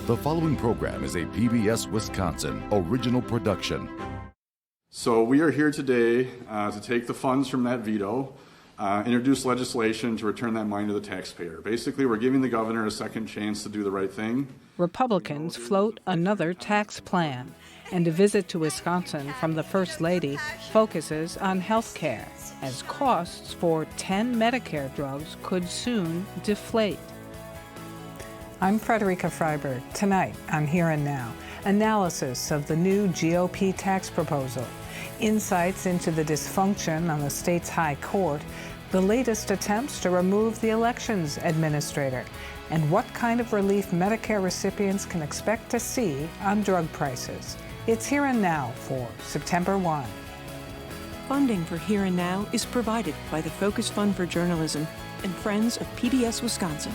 The following program is a PBS Wisconsin original production. So we are here today to take the funds from that veto, introduce legislation to return that money to the taxpayer. Basically, we're giving the governor a second chance to do the right thing. Republicans float another tax plan, and a visit to Wisconsin from the First Lady focuses on health care, as costs for 10 Medicare drugs could soon deflate. I'm Frederica Freiberg. Tonight on Here and Now, analysis of the new GOP tax proposal, insights into the dysfunction on the state's high court, the latest attempts to remove the elections administrator, and what kind of relief Medicare recipients can expect to see on drug prices. It's Here and Now for September 1. Funding for Here and Now is provided by the Focus Fund for Journalism and Friends of PBS Wisconsin.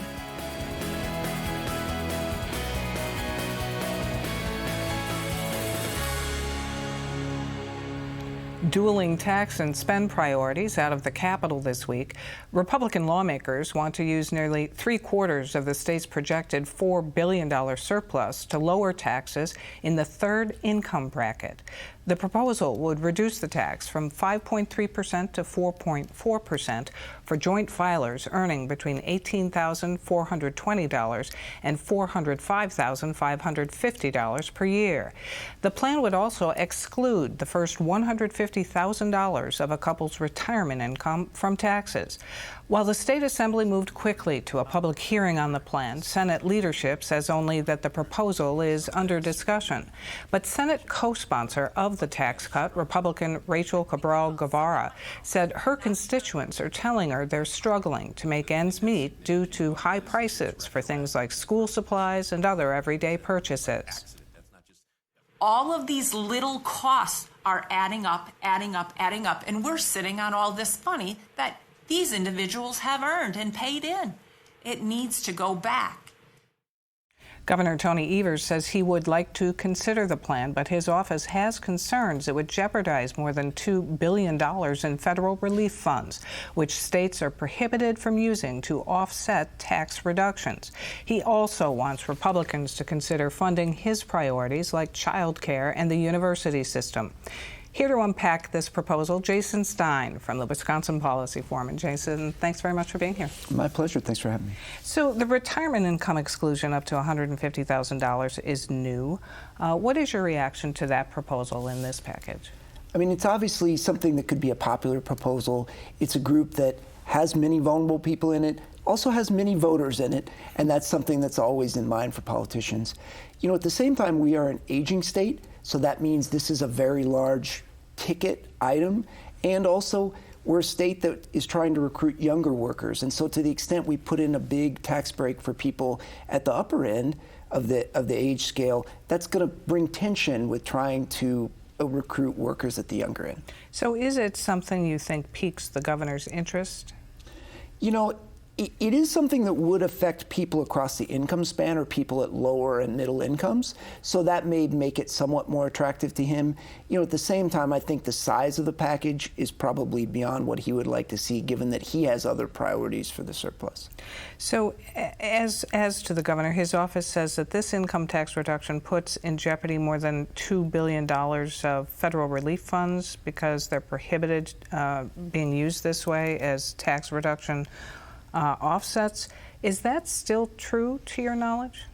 Dueling tax and spend priorities out of the Capitol this week, Republican lawmakers want to use nearly 3/4 of the state's projected $4 billion surplus to lower taxes in the third income bracket. The proposal would reduce the tax from 5.3% to 4.4% for joint filers earning between $18,420 and $405,550 per year. The plan would also exclude the first $150,000 of a couple's retirement income from taxes. While the state assembly moved quickly to a public hearing on the plan, Senate leadership says only that the proposal is under discussion. But Senate co-sponsor of the tax cut, Republican Rachel Cabral Guevara, said her constituents are telling her they're struggling to make ends meet due to high prices for things like school supplies and other everyday purchases. All of these little costs are adding up, and we're sitting on all this money that these individuals have earned and paid in. It needs to go back. Governor Tony Evers says he would like to consider the plan, but his office has concerns it would jeopardize more than $2 billion in federal relief funds, which states are prohibited from using to offset tax reductions. He also wants Republicans to consider funding his priorities like child care and the university system. Here to unpack this proposal, Jason Stein from the Wisconsin Policy Forum. And Jason, thanks very much for being here. My pleasure. Thanks for having me. So the retirement income exclusion up to $150,000 is new. What is your reaction to that proposal in this package? I mean, it's obviously something that could be a popular proposal. It's a group that has many vulnerable people in it, also has many voters in it, and that's something that's always in mind for politicians. You know, at the same time, we are an aging state, so that means this is a very large ticket item, and also we're a state that is trying to recruit younger workers. And so to the extent we put in a big tax break for people at the upper end of the age scale, that's going to bring tension with trying to recruit workers at the younger end. So is it something you think piques the governor's interest? You know, it is something that would affect people across the income span or people at lower and middle incomes. So that may make it somewhat more attractive to him. You know, at the same time, I think the size of the package is probably beyond what he would like to see, given that he has other priorities for the surplus. So as to the governor, his office says that this income tax reduction puts in jeopardy more than $2 billion of federal relief funds because they're prohibited being used this way as tax reduction offsets. Is that still true to your knowledge?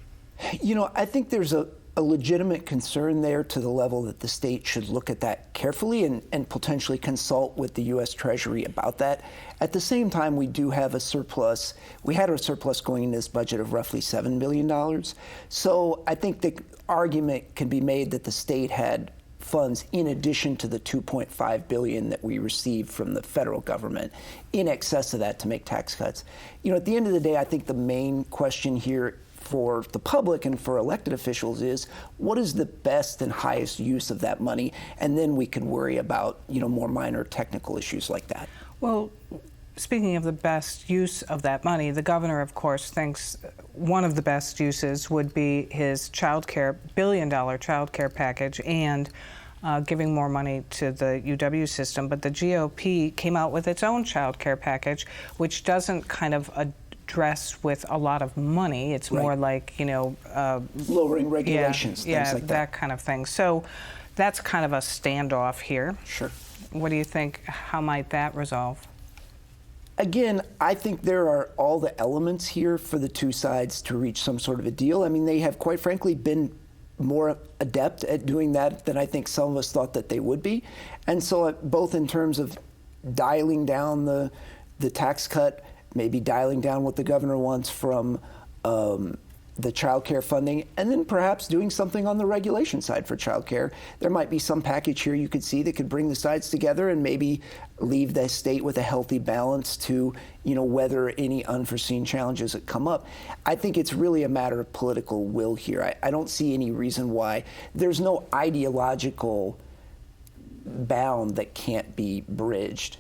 You know, I think there's a legitimate concern there to the level that the state should look at that carefully and potentially consult with the U.S. Treasury about that. At the same time, we do have a surplus. We had a surplus going into this budget of roughly $7 billion. So I think the argument can be made that the state had funds in addition to the $2.5 billion that we received from the federal government, in excess of that to make tax cuts. You know, at the end of the day, I think the main question here for the public and for elected officials is what is the best and highest use of that money? And then we can worry about, you know, more minor technical issues like that. Well, speaking of the best use of that money, the governor, of course, thinks one of the best uses would be his billion-dollar child care package and giving more money to the UW system. But the GOP came out with its own child care package, which doesn't kind of dressed with a lot of money. It's more like, lowering regulations, things like that kind of thing. So that's kind of a standoff here. Sure. What do you think? How might that resolve? Again, I think there are all the elements here for the two sides to reach some sort of a deal. I mean, they have, quite frankly, been more adept at doing that than I think some of us thought that they would be. And so both in terms of dialing down the tax cut, maybe dialing down what the governor wants from the child care funding, and then perhaps doing something on the regulation side for child care. There might be some package here you could see that could bring the sides together and maybe leave the state with a healthy balance to, weather any unforeseen challenges that come up. I think it's really a matter of political will here. I don't see any reason why. There's no ideological bound that can't be bridged.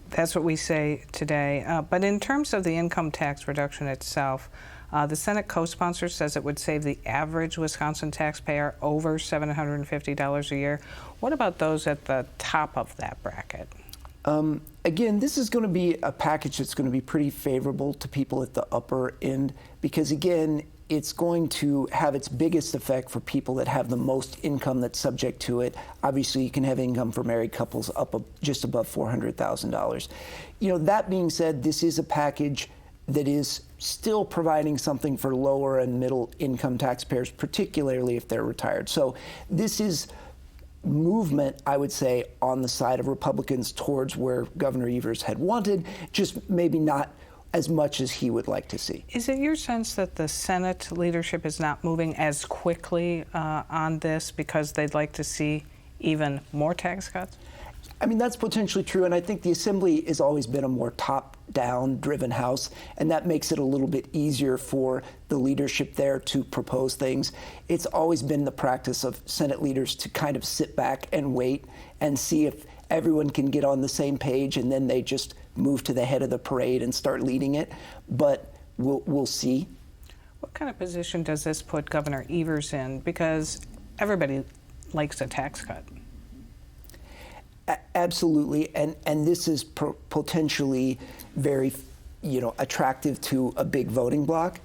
That's what we say today. But in terms of the income tax reduction itself, the Senate co-sponsor says it would save the average Wisconsin taxpayer over $750 a year. What about those at the top of that bracket? Again, this is going to be a package that's going to be pretty favorable to people at the upper end because, again, it's going to have its biggest effect for people that have the most income that's subject to it. Obviously, you can have income for married couples up just above $400,000. That being said, this is a package that is still providing something for lower and middle income taxpayers, particularly if they're retired. So this is movement, I would say, on the side of Republicans towards where Governor Evers had wanted, just maybe not as much as he would like to see. Is it your sense that the Senate leadership is not moving as quickly on this because they'd like to see even more tax cuts? I mean, that's potentially true, and I think the Assembly has always been a more top-down driven House, and that makes it a little bit easier for the leadership there to propose things. It's always been the practice of Senate leaders to kind of sit back and wait and see if everyone can get on the same page, and then they just move to the head of the parade and start leading it. But we'll see. What kind of position does this put Governor Evers in? Because everybody likes a tax cut. Absolutely, and this is potentially very, attractive to a big voting bloc.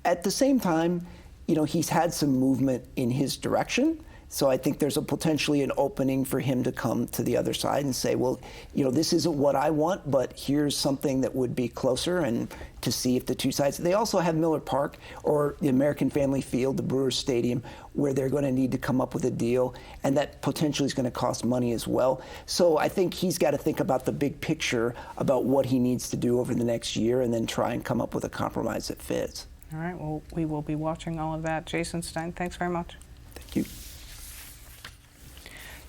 At the same time, he's had some movement in his direction. So I think there's potentially an opening for him to come to the other side and say, well, this isn't what I want, but here's something that would be closer, and to see if the two sides. They also have Miller Park or the American Family Field, the Brewers Stadium, where they're going to need to come up with a deal, and that potentially is going to cost money as well. So I think he's got to think about the big picture about what he needs to do over the next year and then try and come up with a compromise that fits. All right, well, we will be watching all of that. Jason Stein, thanks very much. Thank you.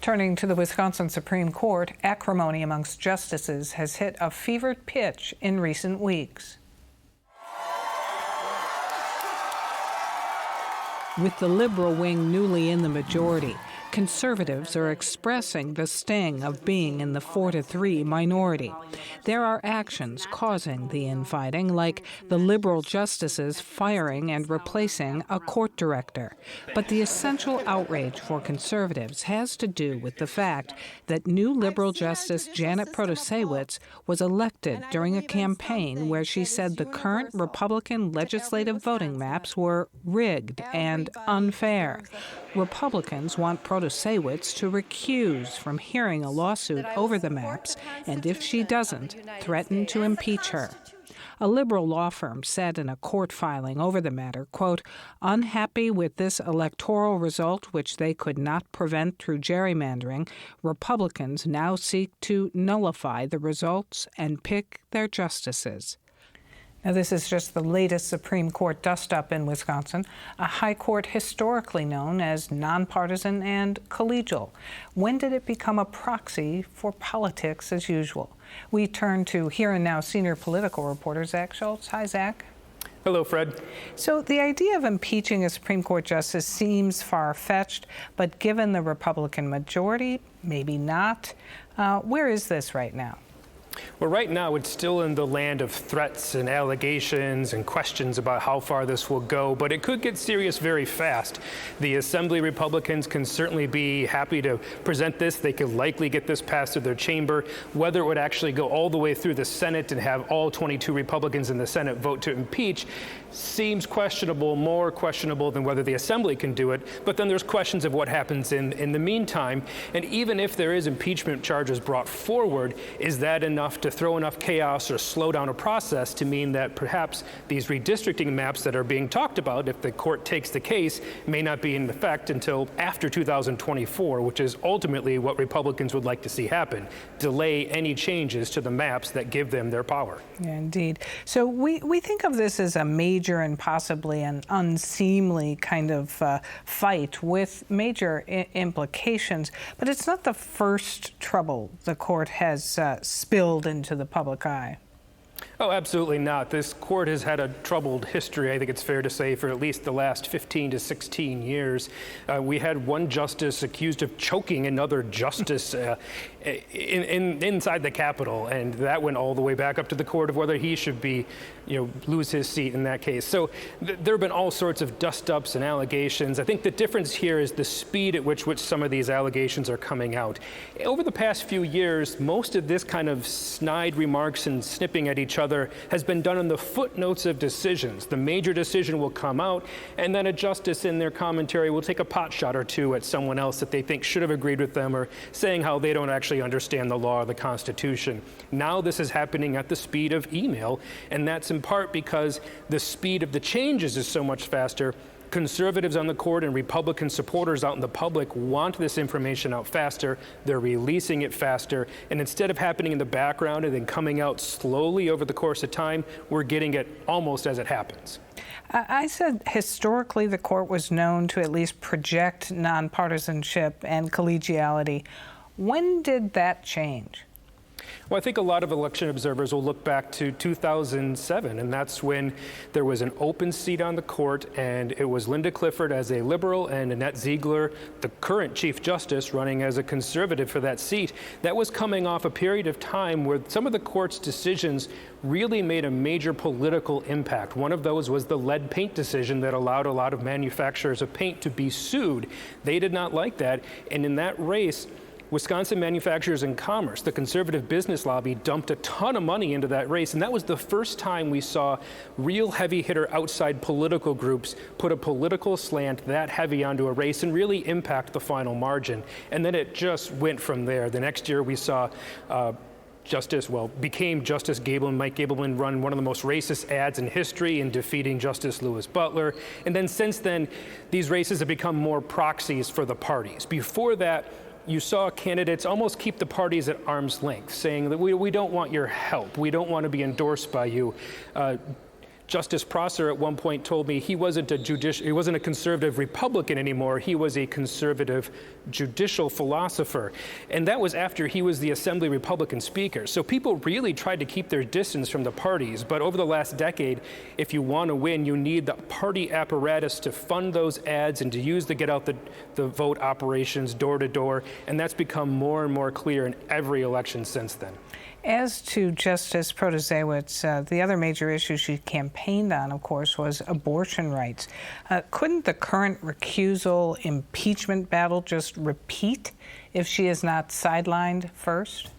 Turning to the Wisconsin Supreme Court, acrimony amongst justices has hit a fevered pitch in recent weeks. With the liberal wing newly in the majority, conservatives are expressing the sting of being in the 4-3 minority. There are actions causing the infighting, like the liberal justices firing and replacing a court director. But the essential outrage for conservatives has to do with the fact that new liberal Justice Janet Protasiewicz was elected during a campaign where she said the current Republican legislative voting maps were rigged and unfair. Republicans want Protasiewicz to recuse from hearing a lawsuit over the maps, and if she doesn't, threaten to impeach her. A liberal law firm said in a court filing over the matter, quote, unhappy with this electoral result, which they could not prevent through gerrymandering, Republicans now seek to nullify the results and pick their justices. Now, this is just the latest Supreme Court dust-up in Wisconsin, a high court historically known as nonpartisan and collegial. When did it become a proxy for politics as usual? We turn to Here and Now senior political reporter Zach Schultz. Hi, Zach. Hello, Fred. So the idea of impeaching a Supreme Court justice seems far-fetched, but given the Republican majority, maybe not. Where is this right now? Well, right now it's still in the land of threats and allegations and questions about how far this will go, but it could get serious very fast. The Assembly Republicans can certainly be happy to present this. They could likely get this passed through their chamber. Whether it would actually go all the way through the Senate and have all 22 Republicans in the Senate vote to impeach seems questionable, more questionable than whether the Assembly can do it. But then there's questions of what happens in the meantime. And even if there is impeachment charges brought forward, is that enough to throw enough chaos or slow down a process to mean that perhaps these redistricting maps that are being talked about, if the court takes the case, may not be in effect until after 2024, which is ultimately what Republicans would like to see happen, delay any changes to the maps that give them their power. Yeah, indeed. So we think of this as a major and possibly an unseemly kind of fight with major implications, but it's not the first trouble the court has spilled into the public eye. Oh, absolutely not. This court has had a troubled history, I think it's fair to say, for at least the last 15 to 16 years. We had one justice accused of choking another justice inside the Capitol, and that went all the way back up to the court of whether he should be, lose his seat in that case. So there have been all sorts of dust-ups and allegations. I think the difference here is the speed at which some of these allegations are coming out. Over the past few years, most of this kind of snide remarks and snipping at each other has been done in the footnotes of decisions. The major decision will come out, and then a justice in their commentary will take a pot shot or two at someone else that they think should have agreed with them, or saying how they don't actually understand the law or the Constitution. Now this is happening at the speed of email, and that's in part because the speed of the changes is so much faster. Conservatives on the court and Republican supporters out in the public want this information out faster. They're releasing it faster. And instead of happening in the background and then coming out slowly over the course of time, we're getting it almost as it happens. I said historically the court was known to at least project nonpartisanship and collegiality. When did that change? Well, I think a lot of election observers will look back to 2007, and that's when there was an open seat on the court, and it was Linda Clifford as a liberal and Annette Ziegler, the current Chief Justice, running as a conservative for that seat. That was coming off a period of time where some of the court's decisions really made a major political impact. One of those was the lead paint decision that allowed a lot of manufacturers of paint to be sued. They did not like that, and in that race, Wisconsin Manufacturers and Commerce, the conservative business lobby, dumped a ton of money into that race, and that was the first time we saw real heavy hitter outside political groups put a political slant that heavy onto a race and really impact the final margin. And then it just went from there. The next year we saw became Justice Mike Gableman run one of the most racist ads in history in defeating Justice Louis Butler. And then since then, these races have become more proxies for the parties. Before that, you saw candidates almost keep the parties at arm's length, saying that we don't want your help. We don't want to be endorsed by you. Justice Prosser at one point told me he wasn't a conservative Republican anymore. He was a conservative judicial philosopher. And that was after he was the Assembly Republican Speaker. So people really tried to keep their distance from the parties. But over the last decade, if you want to win, you need the party apparatus to fund those ads and to use the get out the vote operations door to door. And that's become more and more clear in every election since then. As to Justice Protasiewicz, the other major issue she campaigned on, of course, was abortion rights. Couldn't the current recusal impeachment battle just repeat if she is not sidelined first?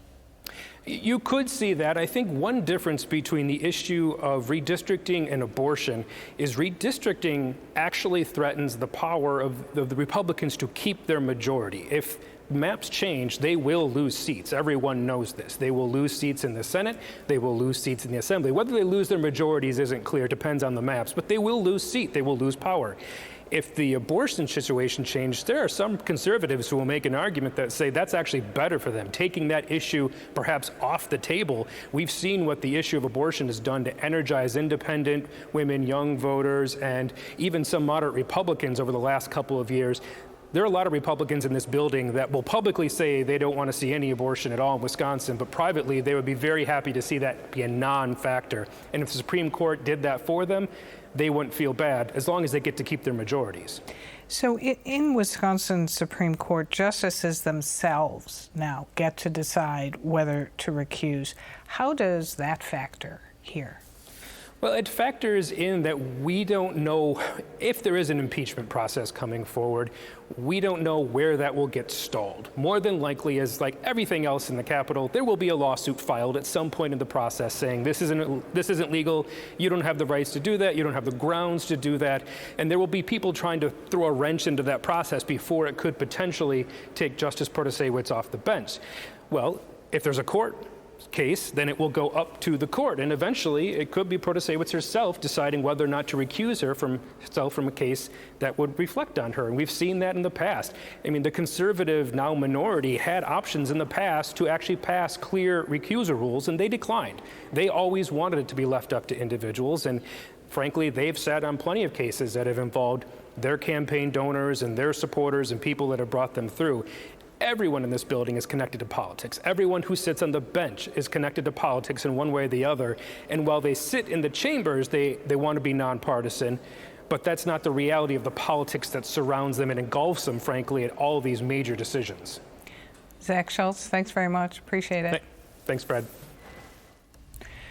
You could see that. I think one difference between the issue of redistricting and abortion is redistricting actually threatens the power of the Republicans to keep their majority. If maps change, they will lose seats. Everyone knows this. They will lose seats in the Senate. They will lose seats in the Assembly. Whether they lose their majorities isn't clear. It depends on the maps. But they will lose seat. They will lose power. If the abortion situation changed, there are some conservatives who will make an argument that say that's actually better for them, taking that issue perhaps off the table. We've seen what the issue of abortion has done to energize independent women, young voters, and even some moderate Republicans over the last couple of years. There are a lot of Republicans in this building that will publicly say they don't want to see any abortion at all in Wisconsin, but privately they would be very happy to see that be a non-factor. And if the Supreme Court did that for them, they wouldn't feel bad as long as they get to keep their majorities. So in Wisconsin Supreme Court, justices themselves now get to decide whether to recuse. How does that factor here? Well, it factors in that we don't know if there is an impeachment process coming forward. We don't know where that will get stalled. More than likely, as like everything else in the Capitol, there will be a lawsuit filed at some point in the process saying this isn't legal, you don't have the rights to do that, you don't have the grounds to do that, and there will be people trying to throw a wrench into that process before it could potentially take Justice Protasiewicz off the bench. Well, if there's a court case, then it will go up to the court, and eventually it could be Protasiewicz herself deciding whether or not to recuse herself from a case that would reflect on her, and we've seen that in the past. I mean, the conservative, now minority, had options in the past to actually pass clear recusal rules, and they declined. They always wanted it to be left up to individuals, and frankly, they've sat on plenty of cases that have involved their campaign donors and their supporters and people that have brought them through. Everyone in this building is connected to politics. Everyone who sits on the bench is connected to politics in one way or the other. And while they sit in the chambers, they want to be nonpartisan, but that's not the reality of the politics that surrounds them and engulfs them, frankly, at all these major decisions. Zach Schultz, thanks very much. Appreciate it. Thanks, Fred.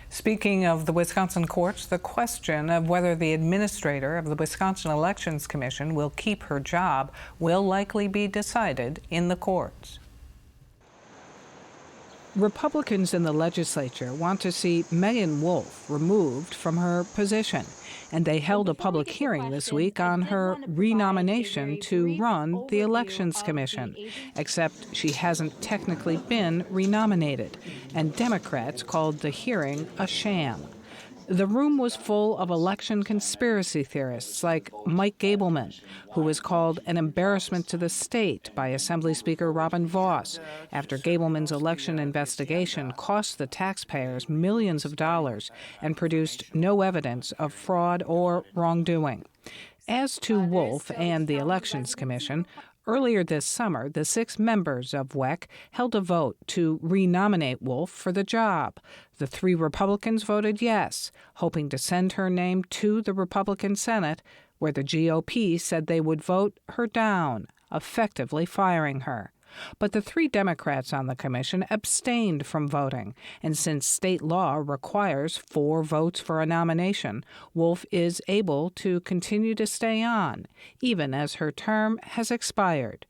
Speaking of the Wisconsin courts, the question of whether the administrator of the Wisconsin Elections Commission will keep her job will likely be decided in the courts. Republicans in the legislature want to see Megan Wolf removed from her position, and they held a public hearing this week on her renomination to run the Elections Commission, except she hasn't technically been renominated, and Democrats called the hearing a sham. The room was full of election conspiracy theorists like Mike Gableman, who was called an embarrassment to the state by Assembly Speaker Robin Vos after Gableman's election investigation cost the taxpayers millions of dollars and produced no evidence of fraud or wrongdoing. As to Wolf and the Elections Commission, earlier this summer, the 6 members of WEC held a vote to renominate Wolf for the job. The 3 Republicans voted yes, hoping to send her name to the Republican Senate, where the GOP said they would vote her down, effectively firing her. But the 3 Democrats on the commission abstained from voting, and since state law requires 4 votes for a nomination, Wolf is able to continue to stay on, even as her term has expired.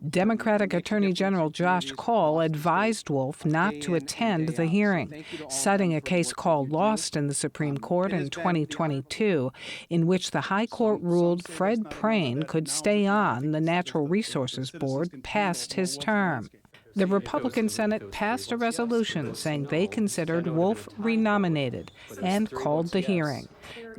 Democratic Attorney General Josh Kaul advised Wolf not to attend the hearing, citing a case called Lost in the Supreme Court in 2022, in which the High Court ruled Fred Prane could stay on the Natural Resources Board past his term. The Republican Senate passed a resolution saying they considered Wolf renominated and called the hearing.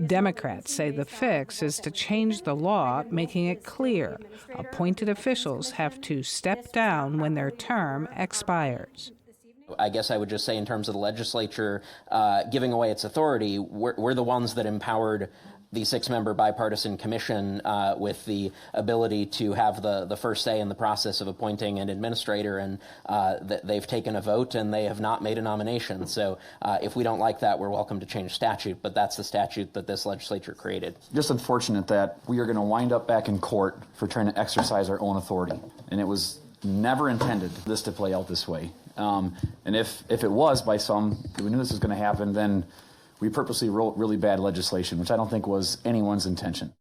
Democrats say the fix is to change the law, making it clear appointed officials have to step down when their term expires. I guess I would just say in terms of the legislature giving away its authority, we're the ones that empowered the 6-member bipartisan commission with the ability to have the first say in the process of appointing an administrator, and they've taken a vote and they have not made a nomination. So if we don't like that, we're welcome to change statute, but that's the statute that this legislature created. Just unfortunate that we are going to wind up back in court for trying to exercise our own authority, and it was never intended this to play out this way. And if it was by some, we knew this was going to happen, then we purposely wrote really bad legislation, which I don't think was anyone's intention.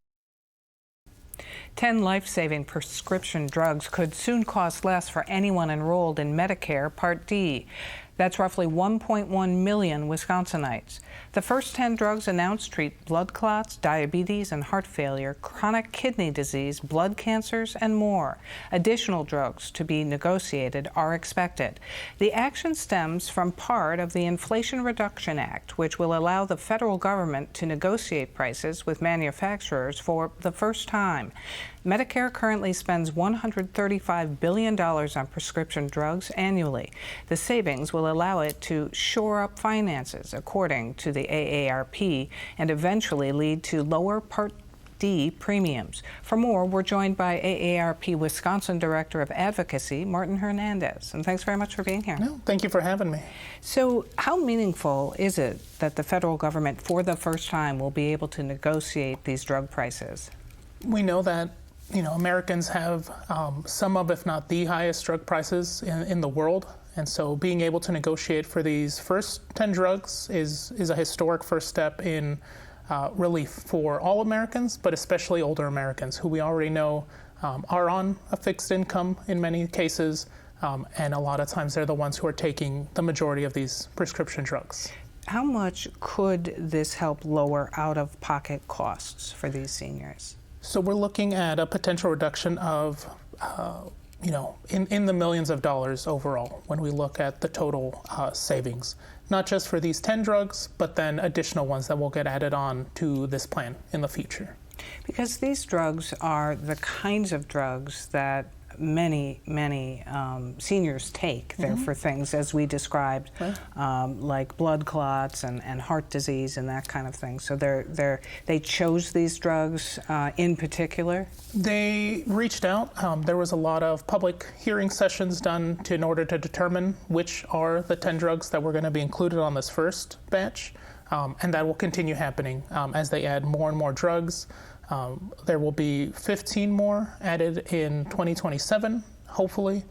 10 life-saving prescription drugs could soon cost less for anyone enrolled in Medicare Part D. That's roughly 1.1 million Wisconsinites. The first 10 drugs announced treat blood clots, diabetes and heart failure, chronic kidney disease, blood cancers, and more. Additional drugs to be negotiated are expected. The action stems from part of the Inflation Reduction Act, which will allow the federal government to negotiate prices with manufacturers for the first time. Medicare currently spends $135 billion on prescription drugs annually. The savings will allow it to shore up finances, according to the AARP, and eventually lead to lower Part PD premiums. For more, we're joined by AARP Wisconsin Director of Advocacy, Martin Hernandez. And thanks very much for being here. No, thank you for having me. So how meaningful is it that the federal government, for the first time, will be able to negotiate these drug prices? We know that Americans have some of, if not the highest drug prices in the world. And so being able to negotiate for these first 10 drugs is a historic first step in relief for all Americans, but especially older Americans who we already know are on a fixed income in many cases. And a lot of times they're the ones who are taking the majority of these prescription drugs. How much could this help lower out-of-pocket costs for these seniors? So we're looking at a potential reduction of in the millions of dollars overall when we look at the total savings, not just for these 10 drugs, but then additional ones that will get added on to this plan in the future. Because these drugs are the kinds of drugs that many seniors take. They're for things, as we described, like blood clots and heart disease and that kind of thing. So they chose these drugs in particular? They reached out. There was a lot of public hearing sessions done in order to determine which are the 10 drugs that were going to be included on this first batch. And that will continue happening as they add more and more drugs. There will be 15 more added in 2027, hopefully,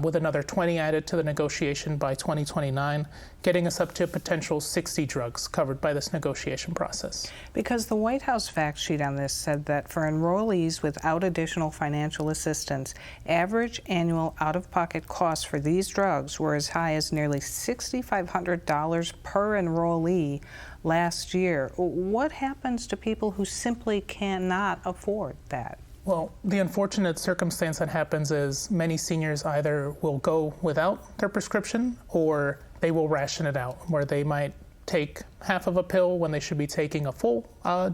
with another 20 added to the negotiation by 2029, getting us up to a potential 60 drugs covered by this negotiation process. Because the White House fact sheet on this said that for enrollees without additional financial assistance, average annual out-of-pocket costs for these drugs were as high as nearly $6,500 per enrollee last year. What happens to people who simply cannot afford that? Well, the unfortunate circumstance that happens is many seniors either will go without their prescription or they will ration it out, where they might take half of a pill when they should be taking a full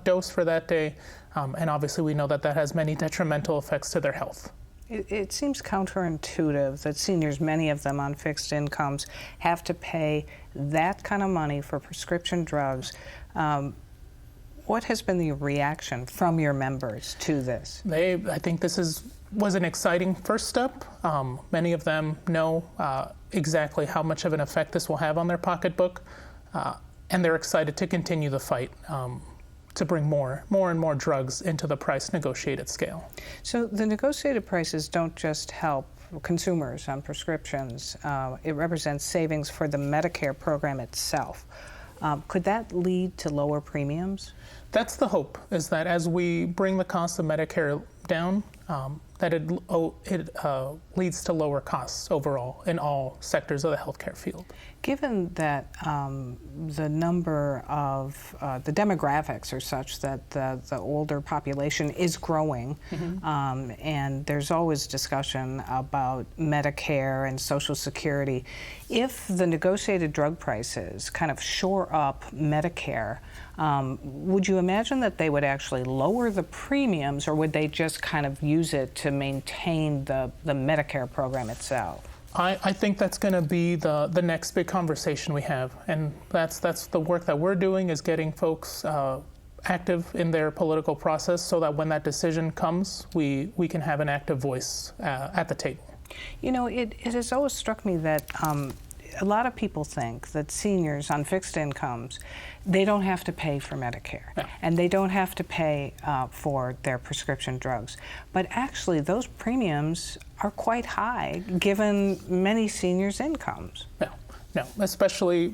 dose for that day. And obviously we know that that has many detrimental effects to their health. It seems counterintuitive that seniors, many of them on fixed incomes, have to pay that kind of money for prescription drugs. What has been the reaction from your members to this? I think this was an exciting first step. Many of them know exactly how much of an effect this will have on their pocketbook, and they're excited to continue the fight to bring more and more drugs into the price negotiated scale. So the negotiated prices don't just help consumers on prescriptions. It represents savings for the Medicare program itself. Could that lead to lower premiums? That's the hope, is that as we bring the cost of Medicare down, that it leads to lower costs overall in all sectors of the healthcare field. Given that the number of the demographics are such that the older population is growing, and there's always discussion about Medicare and Social Security, if the negotiated drug prices kind of shore up Medicare, would you imagine that they would actually lower the premiums, or would they just kind of use it to maintain the Medicare program itself? I think that's going to be the next big conversation we have, and that's the work that we're doing, is getting folks active in their political process so that when that decision comes, we can have an active voice at the table. You know, it has always struck me that a lot of people think that seniors on fixed incomes, they don't have to pay for Medicare, and they don't have to pay for their prescription drugs. But actually, those premiums are quite high given many seniors' incomes. No, especially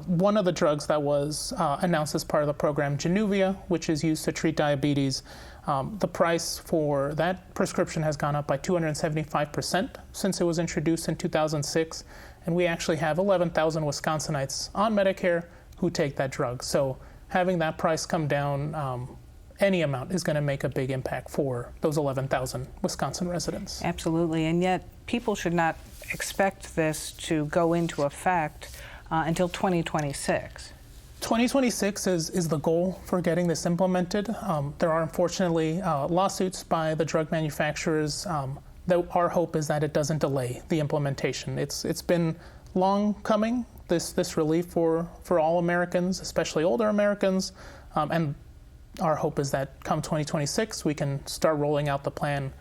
one of the drugs that was announced as part of the program, Januvia, which is used to treat diabetes. The price for that prescription has gone up by 275% since it was introduced in 2006. And we actually have 11,000 Wisconsinites on Medicare who take that drug. So having that price come down any amount is going to make a big impact for those 11,000 Wisconsin residents. Absolutely, and yet people should not expect this to go into effect until 2026. 2026 is the goal for getting this implemented. There are unfortunately lawsuits by the drug manufacturers. Our hope is that it doesn't delay the implementation. It's been long coming, this relief for all Americans, especially older Americans, and our hope is that come 2026, we can start rolling out the plan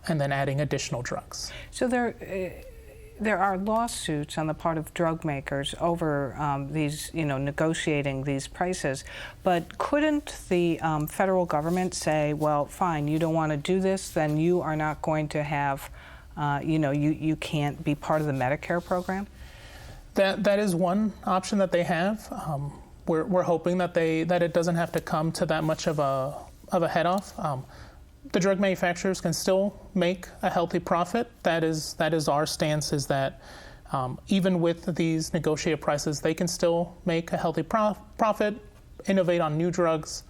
and then adding additional drugs. So there are lawsuits on the part of drug makers over these, negotiating these prices. But couldn't the federal government say, well, fine, you don't want to do this, then you are not going to have, you can't be part of the Medicare program? That is one option that they have. We're hoping that it doesn't have to come to that much of a head off. The drug manufacturers can still make a healthy profit. That is our stance, is that even with these negotiated prices, they can still make a healthy profit, innovate on new drugs,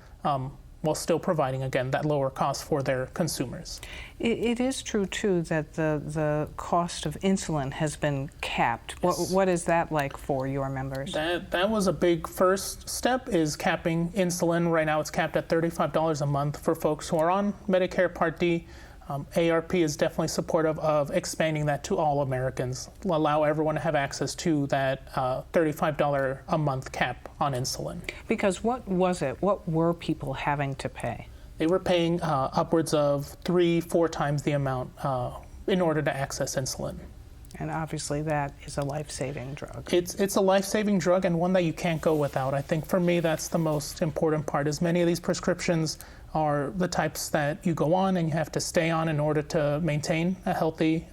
while still providing, again, that lower cost for their consumers. It is true, too, that the cost of insulin has been capped. Yes. What is that like for your members? That was a big first step, is capping insulin. Right now it's capped at $35 a month for folks who are on Medicare Part D. AARP is definitely supportive of expanding that to all Americans, allow everyone to have access to that $35 a month cap on insulin. Because what were people having to pay? They were paying upwards of 3-4 times the amount in order to access insulin. And obviously that is a life-saving drug. It's a life-saving drug, and one that you can't go without. I think for me that's the most important part, is many of these prescriptions are the types that you go on and you have to stay on in order to maintain a healthy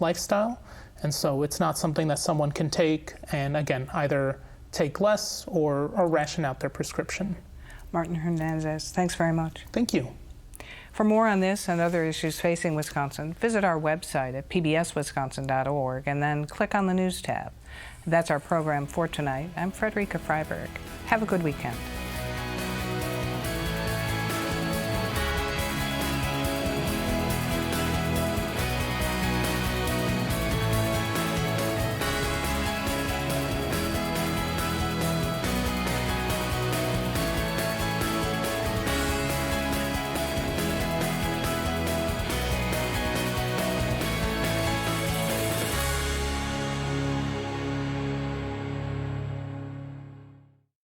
lifestyle. And so it's not something that someone can take and, again, either take less or ration out their prescription. Martin Hernandez, thanks very much. Thank you. For more on this and other issues facing Wisconsin, visit our website at pbswisconsin.org and then click on the News tab. That's our program for tonight. I'm Frederica Freiberg. Have a good weekend.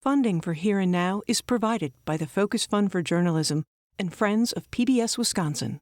Funding for Here and Now is provided by the Focus Fund for Journalism and Friends of PBS Wisconsin.